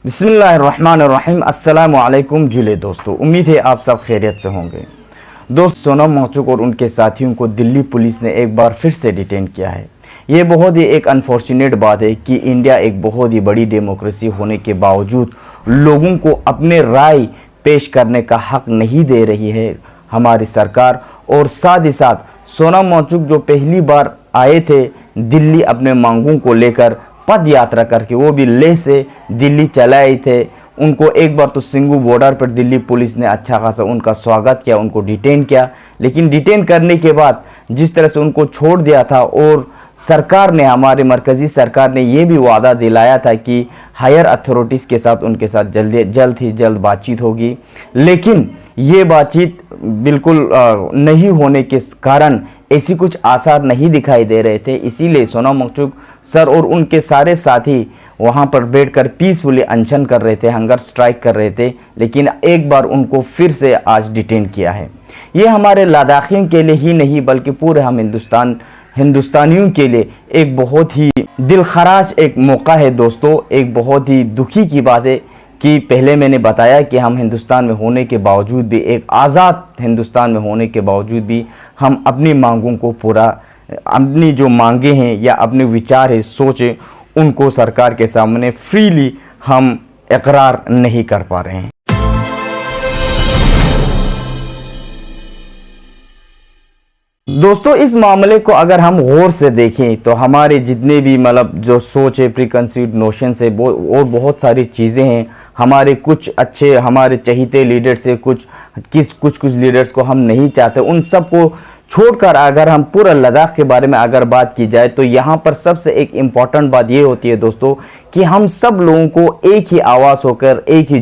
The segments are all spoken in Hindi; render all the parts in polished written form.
बिस्मिल्लाहिर्रहमानिर्रहीम। अस्सलाम वालेकुम जुले दोस्तों, उम्मीद है आप सब खैरियत से होंगे। दोस्त, सोनम वांगचुक और उनके साथियों को दिल्ली पुलिस ने एक बार फिर से डिटेन किया है। ये बहुत ही एक अनफॉर्चुनेट बात है कि इंडिया एक बहुत ही बड़ी डेमोक्रेसी होने के बावजूद लोगों को अपने राय पेश करने का हक नहीं दे रही है हमारी सरकार। और साथ ही साथ सोनम वांगचुक जो पहली बार आए थे दिल्ली अपने मांगों को लेकर पद यात्रा करके, वो भी लेह से दिल्ली चले आए थे। उनको एक बार तो सिंगू बॉर्डर पर दिल्ली पुलिस ने अच्छा खासा उनका स्वागत किया, उनको डिटेन किया। लेकिन डिटेन करने के बाद जिस तरह से उनको छोड़ दिया था, और सरकार ने, हमारे मरकज़ी सरकार ने ये भी वादा दिलाया था कि हायर अथॉरिटीज़ के साथ उनके साथ जल्द ही जल्द बातचीत होगी। लेकिन ये बातचीत बिल्कुल नहीं होने के कारण ऐसी कुछ आसार नहीं दिखाई दे रहे थे। इसीलिए सोनम वांगचुक सर और उनके सारे साथी वहां पर बैठकर पीसफुली अनशन कर रहे थे, हंगर स्ट्राइक कर रहे थे। लेकिन एक बार उनको फिर से आज डिटेन किया है। ये हमारे लद्दाखियों के लिए ही नहीं बल्कि पूरे हम हिंदुस्तानियों के लिए एक बहुत ही दिलखराश एक मौका है दोस्तों। एक बहुत ही दुखी की बात है कि पहले मैंने बताया कि हम हिंदुस्तान में होने के बावजूद भी, एक आज़ाद हिंदुस्तान में होने के बावजूद भी, हम अपनी मांगों को पूरा, अपनी जो मांगे हैं या अपने विचार है, सोचे, उनको सरकार के सामने फ्रीली हम इकरार नहीं कर पा रहे हैं। दोस्तों, इस मामले को अगर हम गौर से देखें तो हमारे जितने भी मतलब जो सोच है, प्रीकंसीव्ड नोशन है, और बहुत सारी चीज़ें हैं। हमारे कुछ अच्छे, हमारे चहीते लीडर्स से कुछ लीडर्स को हम नहीं चाहते, उन सब को छोड़कर अगर हम पूरा लद्दाख के बारे में अगर बात की जाए तो यहाँ पर सबसे एक इम्पॉर्टेंट बात ये होती है दोस्तों कि हम सब लोगों को एक ही आवाज़ होकर, एक ही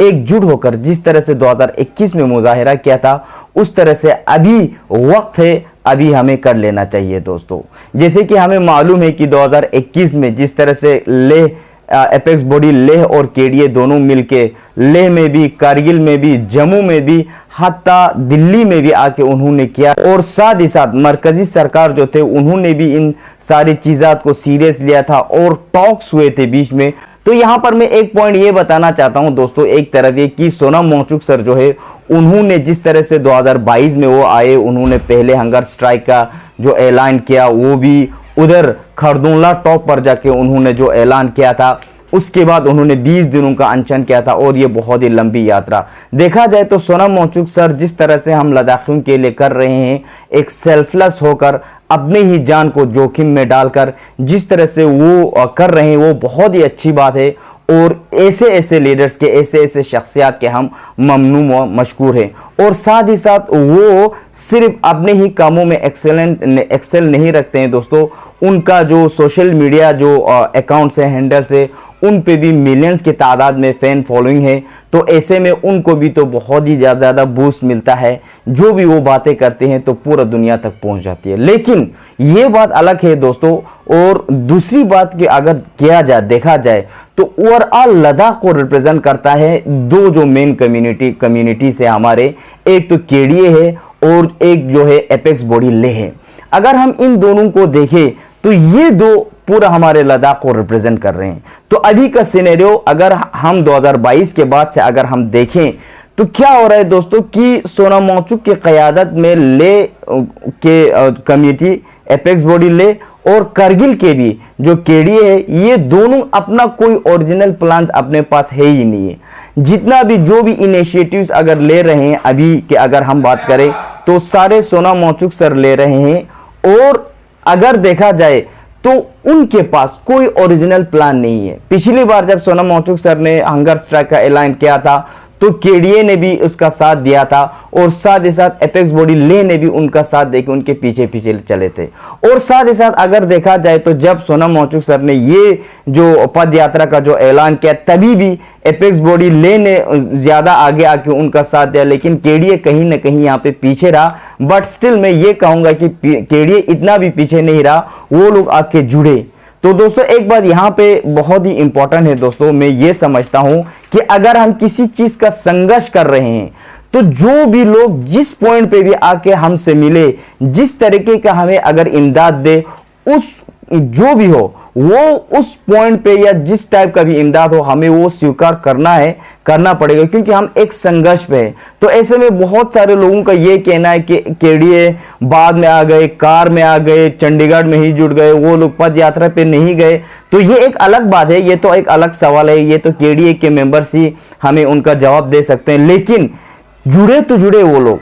एकजुट होकर जिस तरह से 2021 में मुजाहिरा किया था, उस तरह से अभी वक्त है, अभी हमें कर लेना चाहिए दोस्तों। जैसे कि हमें मालूम है कि 2021 में जिस तरह से लेह एपेक्स बॉडी लेह और केडीए दोनों मिलके लेह में भी, कारगिल में भी, जम्मू में भी, हत्ता दिल्ली में भी आके उन्होंने किया। और साथ ही साथ मरकजी सरकार जो थे उन्होंने भी इन सारी चीज़ात को सीरियस लिया था और टॉक्स हुए थे बीच में। तो यहाँ पर मैं एक पॉइंट ये बताना चाहता हूँ दोस्तों, एक तरफ ये कि सोनम वांगचुक सर जो है उन्होंने जिस तरह से 2022 में वो आए, उन्होंने पहले हंगर स्ट्राइक का जो ऐलान किया, वो भी उधर खरदुल्ला टॉप पर जाके उन्होंने जो ऐलान किया था, उसके बाद उन्होंने 20 दिनों का अनशन किया था। और ये बहुत ही लंबी यात्रा देखा जाए तो सोनम वांगचुक सर जिस तरह से हम लद्दाखियों के लिए कर रहे हैं, एक सेल्फलेस होकर, अपने ही जान को जोखिम में डालकर जिस तरह से वो कर रहे हैं, वो बहुत ही अच्छी बात है। और ऐसे लीडर्स के, ऐसे शख्सियत के हम ममनून व मशकूर हैं। और साथ ही साथ वो सिर्फ अपने ही कामों में एक्सेल नहीं रखते हैं दोस्तों, उनका जो सोशल मीडिया जो अकाउंट्स है, हैंडल्स है, उन पे भी मिलियंस की तादाद में फैन फॉलोइंग है। तो ऐसे में उनको भी तो बहुत ही ज़्यादा बूस्ट मिलता है, जो भी वो बातें करते हैं तो पूरा दुनिया तक पहुंच जाती है। लेकिन ये बात अलग है दोस्तों। और दूसरी बात की अगर देखा जाए तो ओवरऑल लद्दाख को रिप्रेजेंट करता है दो जो मेन कम्युनिटी से हमारे, एक तो केडीए है और एक जो है एपेक्स बॉडी लेह है। अगर हम इन दोनों को देखें तो ये दो पूरा हमारे लद्दाख को रिप्रेजेंट कर रहे हैं। तो अभी का सिनेरियो अगर हम 2022 के बाद से अगर हम देखें तो क्या हो रहा है दोस्तों कि सोनम वांगचुक की क़यादत में ले के कमेटी, एपेक्स बॉडी ले और करगिल के भी जो केडीए है, ये दोनों अपना कोई ओरिजिनल प्लान अपने पास है ही नहीं है। जितना भी जो भी इनिशिएटिव्स अगर ले रहे हैं अभी के अगर हम बात करें तो सारे सोनम वांगचुक सर ले रहे हैं। और अगर देखा जाए तो उनके पास कोई ओरिजिनल प्लान नहीं है। पिछली बार जब सोनम वांगचुक सर ने हंगर स्ट्राइक का ऐलान किया था तो केडीए ने भी उसका साथ दिया था, और साथ ही साथ एपेक्स बॉडी लेह ने भी उनका साथ देकर उनके पीछे चले थे। और साथ ही साथ अगर देखा जाए तो जब सोनम वांगचुक सर ने ये जो पद यात्रा का जो ऐलान किया, तभी भी एपेक्स बॉडी लेह ने ज्यादा आगे आके उनका साथ दिया, लेकिन केडीए कहीं ना कहीं यहाँ पे पीछे रहा। बट स्टिल मैं ये कहूंगा कि केडीए इतना भी पीछे नहीं रहा, वो लोग आके जुड़े। तो दोस्तों, एक बात यहाँ पे बहुत ही इंपॉर्टेंट है दोस्तों, मैं ये समझता हूं कि अगर हम किसी चीज का संघर्ष कर रहे हैं तो जो भी लोग जिस पॉइंट पे भी आके हमसे मिले, जिस तरीके का हमें अगर इमदाद दे, उस जो भी हो वो उस पॉइंट पे या जिस टाइप का भी इमदाद हो हमें वो स्वीकार करना पड़ेगा, क्योंकि हम एक संघर्ष पे हैं। तो ऐसे में बहुत सारे लोगों का ये कहना है कि केडीए बाद में आ गए, कार में आ गए, चंडीगढ़ में ही जुड़ गए, वो लोग पद यात्रा पे नहीं गए। तो ये एक अलग बात है, ये तो एक अलग सवाल है, ये तो केडीए के मेंबर्स ही हमें उनका जवाब दे सकते हैं। लेकिन जुड़े तो जुड़े वो लोग,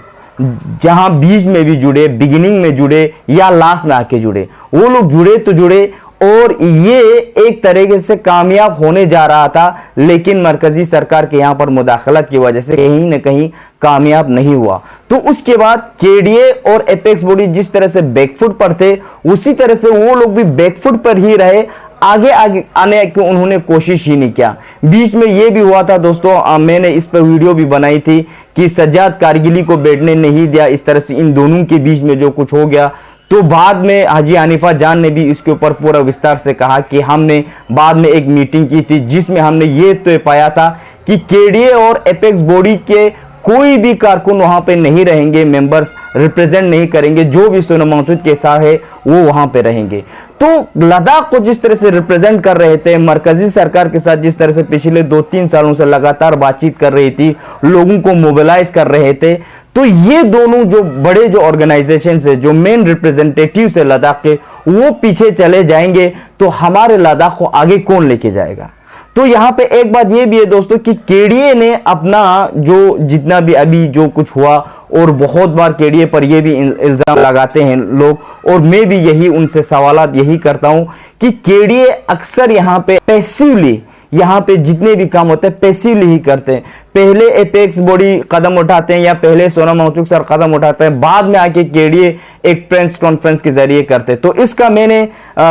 जहां बीच में भी जुड़े, बिगिनिंग में जुड़े या लास्ट में आके जुड़े, वो लोग जुड़े तो जुड़े, और ये एक तरीके से कामयाब होने जा रहा था। लेकिन मरकजी सरकार के यहां पर मुदाखलत की वजह से कहीं ना कहीं कामयाब नहीं हुआ। तो उसके बाद केडीए और एपेक्स बॉडी जिस तरह से बैकफुट पर थे, उसी तरह से वो लोग भी बैकफुट पर ही रहे, आगे आगे आने की उन्होंने कोशिश ही नहीं किया। बीच में यह भी हुआ था दोस्तों, मैंने इस पर वीडियो भी बनाई थी कि सज्जाद कारगिली को बैठने नहीं दिया, इस तरह से इन दोनों के बीच में जो कुछ हो गया। तो बाद में हाजी हनीफा जान ने भी इसके ऊपर पूरा विस्तार से कहा कि हमने बाद में एक मीटिंग की थी जिसमें हमने ये तय पाया था कि केडीए और एपेक्स बॉडी के कोई भी कारकुन वहां पे नहीं रहेंगे, मेंबर्स रिप्रेजेंट नहीं करेंगे, जो भी सोनम वांगचुक के साथ है वो वहां पे रहेंगे। तो लद्दाख को जिस तरह से रिप्रेजेंट कर रहे थे, मरकजी सरकार के साथ जिस तरह से पिछले 2-3 सालों से लगातार बातचीत कर रही थी, लोगों को मोबिलाइज कर रहे थे, तो ये दोनों जो बड़े जो ऑर्गेनाइजेशन है, जो मेन रिप्रेजेंटेटिव है लद्दाख के, वो पीछे चले जाएंगे तो हमारे लद्दाख को आगे कौन लेके जाएगा। तो यहां पे एक बात ये भी है दोस्तों कि केडीए ने अपना जो जितना भी अभी जो कुछ हुआ, और बहुत बार केडीए पर ये भी इल्जाम लगाते हैं लोग, और मैं भी यही उनसे सवालात यही करता हूं कि केडीए अक्सर यहां पे पैसिवली, यहां पे जितने भी काम होते हैं पैसिवली ही करते हैं। पहले एपेक्स बॉडी कदम उठाते हैं या पहले सोनम वांगचुक सर कदम उठाते हैं, बाद में आके केडीए एक प्रेस कॉन्फ्रेंस के जरिए करते हैं। तो इसका मैंने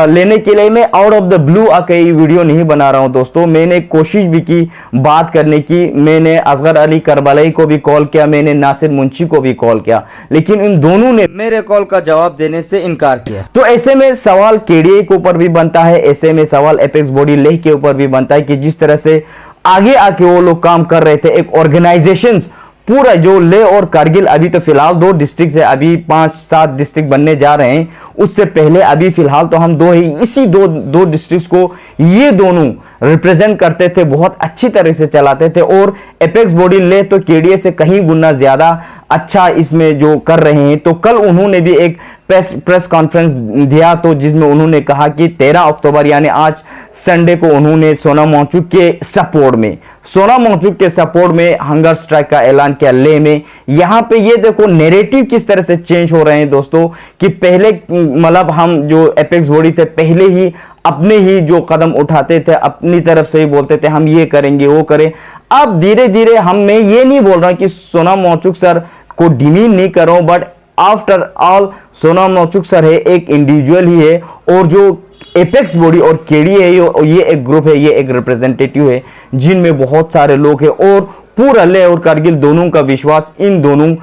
लेने के लिए मैं आउट ऑफ द ब्लू आके वीडियो नहीं बना रहा हूं दोस्तों, मैंने कोशिश भी की बात करने की। मैंने असगर अली करबलाई को भी कॉल किया, मैंने नासिर मुंशी को भी कॉल किया, लेकिन इन दोनों ने मेरे कॉल का जवाब देने से इनकार किया। तो ऐसे में सवाल केडीए के ऊपर भी बनता है, ऐसे में सवाल एपेक्स बॉडी लेह के ऊपर भी बनता है कि जिस तरह से आगे आके वो लोग काम कर रहे थे, एक ऑर्गेनाइजेशंस पूरा जो लेह और कारगिल, अभी तो फिलहाल 2 डिस्ट्रिक्ट है, अभी 5-7 डिस्ट्रिक्ट बनने जा रहे हैं, उससे पहले अभी फिलहाल तो हम 2 ही, इसी दो डिस्ट्रिक्ट को ये दोनों रिप्रेजेंट करते थे, बहुत अच्छी तरह से चलाते थे। और एपेक्स बॉडी लेह तो केडीए से कहीं गुना ज्यादा अच्छा इसमें जो कर रहे हैं। तो कल उन्होंने भी एक प्रेस कॉन्फ्रेंस दिया, तो जिसमें उन्होंने कहा कि 13 अक्टूबर यानी आज संडे को उन्होंने सोनम वांगचुक के सपोर्ट में हंगर स्ट्राइक का ऐलान किया लेह में। यहां पे ये देखो नैरेटिव किस तरह से चेंज हो रहे हैं दोस्तों, कि पहले मतलब हम जो एपेक्स बॉडी थे पहले ही अपने ही जो कदम उठाते थे, अपनी तरफ से ही बोलते थे हम ये करेंगे वो करें। अब धीरे धीरे मैं ये नहीं बोल रहा कि सोनम वांगचुक सर को डिमीन नहीं कर रहा हूं, but after all Sonam Wangchuk sir है, एक इंडिविजुअल ही है, और जो एपेक्स बॉडी और केडीए है ये एक ग्रुप है, ये एक रिप्रेजेंटेटिव है जिनमें बहुत सारे लोग हैं, और पूरा लेह और कारगिल दोनों का विश्वास इन दोनों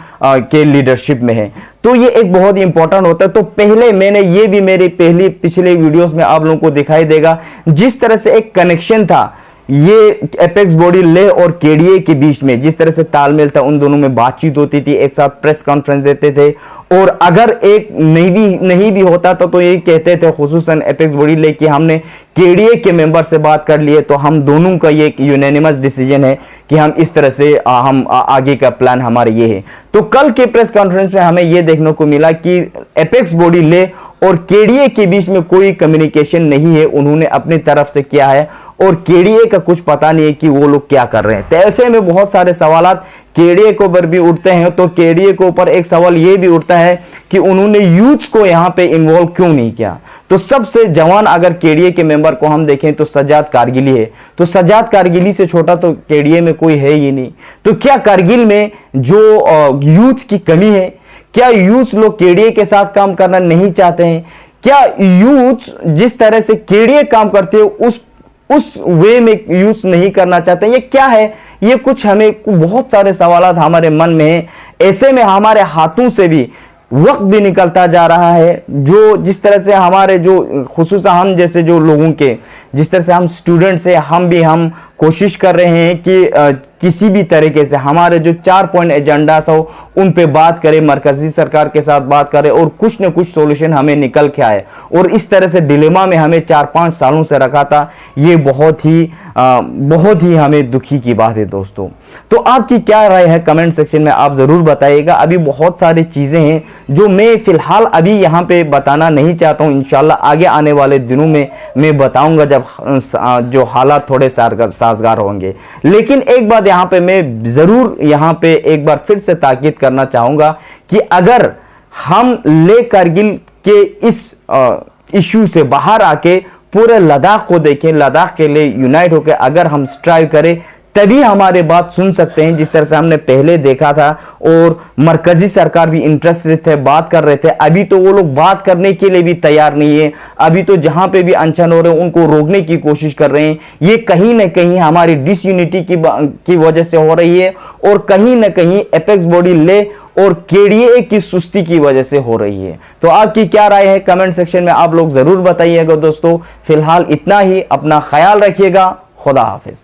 के लीडरशिप में है। तो ये एक बहुत ही इंपॉर्टेंट होता है। तो पहले मैंने ये भी मेरे पिछले वीडियोस में आप लोगों को दिखाई देगा, जिस तरह से एक कनेक्शन था ये एपेक्स बॉडी लेह और केडीए के बीच में, जिस तरह से तालमेल था, उन दोनों में बातचीत होती थी, एक साथ प्रेस कॉन्फ्रेंस देते थे, और अगर एक नहीं भी होता तो ये कहते थे खुसूसन एपेक्स बॉडी लेह कि हमने केडीए के मेंबर से बात कर लिए, तो हम दोनों का ये एक यूनानिमस डिसीजन है कि हम इस तरह से हम आगे का प्लान हमारे ये है। तो कल के प्रेस कॉन्फ्रेंस में हमें ये देखने को मिला कि एपेक्स बॉडी लेह और केडीए के बीच में कोई कम्युनिकेशन नहीं है, उन्होंने अपनी तरफ से किया है, और केडीए का कुछ पता नहीं है कि वो लोग क्या कर रहे हैं। तो ऐसे में बहुत सारे सवालात केडीए के ऊपर भी उठते हैं। तो केडीए के ऊपर एक सवाल ये भी उठता है कि उन्होंने यूथ को यहां पे इन्वॉल्व क्यों नहीं किया। तो सबसे जवान अगर केडीए के मेंबर को हम देखें तो सज्जाद कारगिली है, तो सज्जाद कारगिली से छोटा तो केडीए में कोई है ही नहीं। तो क्या कारगिल में जो यूथ की कमी है, क्या यूथ लोग केडीए के साथ काम करना नहीं चाहते हैं, क्या यूथ जिस तरह से केडीए काम करते हैं उस वे में यूज नहीं करना चाहते हैं, ये क्या है, ये कुछ हमें बहुत सारे सवालात हमारे मन में है। ऐसे में हमारे हाथों से भी वक्त भी निकलता जा रहा है, जो जिस तरह से हमारे जो खुसूसा हम जैसे जो लोगों के जिस तरह से हम स्टूडेंट्स हैं, हम कोशिश कर रहे हैं कि किसी भी तरीके से हमारे जो 4 पॉइंट एजेंडा हो उन पे बात करें, मरकजी सरकार के साथ बात करें और कुछ न कुछ सॉल्यूशन हमें निकल के आए। और इस तरह से डिलेमा में हमें 4-5 सालों से रखा था, ये बहुत ही हमें दुखी की बात है दोस्तों। तो आपकी क्या राय है कमेंट सेक्शन में आप जरूर बताइएगा। अभी बहुत सारी चीजें हैं जो मैं फिलहाल अभी यहाँ पे बताना नहीं चाहता हूँ, इंशाल्लाह आगे आने वाले दिनों में मैं बताऊंगा जब जो हालात थोड़े साजगार होंगे। लेकिन एक बात यहाँ पे मैं जरूर यहाँ पे एक बार फिर से ताकीद करना चाहूंगा कि अगर हम ले कारगिल के इस इश्यू से बाहर आके पूरे लद्दाख को देखें, लद्दाख के लिए यूनाइट होकर अगर हम स्ट्राइव करें तभी हमारे बात सुन सकते हैं, जिस तरह से हमने पहले देखा था। और मरकजी सरकार भी इंटरेस्टेड थे, बात कर रहे थे। अभी तो वो लोग बात करने के लिए भी तैयार नहीं है। अभी तो जहां पे भी अनशन हो रहे हैं उनको रोकने की कोशिश कर रहे हैं। ये कहीं ना कहीं हमारी डिसयूनिटी की वजह से हो रही है और कहीं ना कहीं एपेक्स बॉडी ले और केडीए की सुस्ती की वजह से हो रही है। तो आपकी क्या राय है कमेंट सेक्शन में आप लोग जरूर बताइएगा दोस्तों। फिलहाल इतना ही, अपना ख्याल रखिएगा। खुदा हाफिज।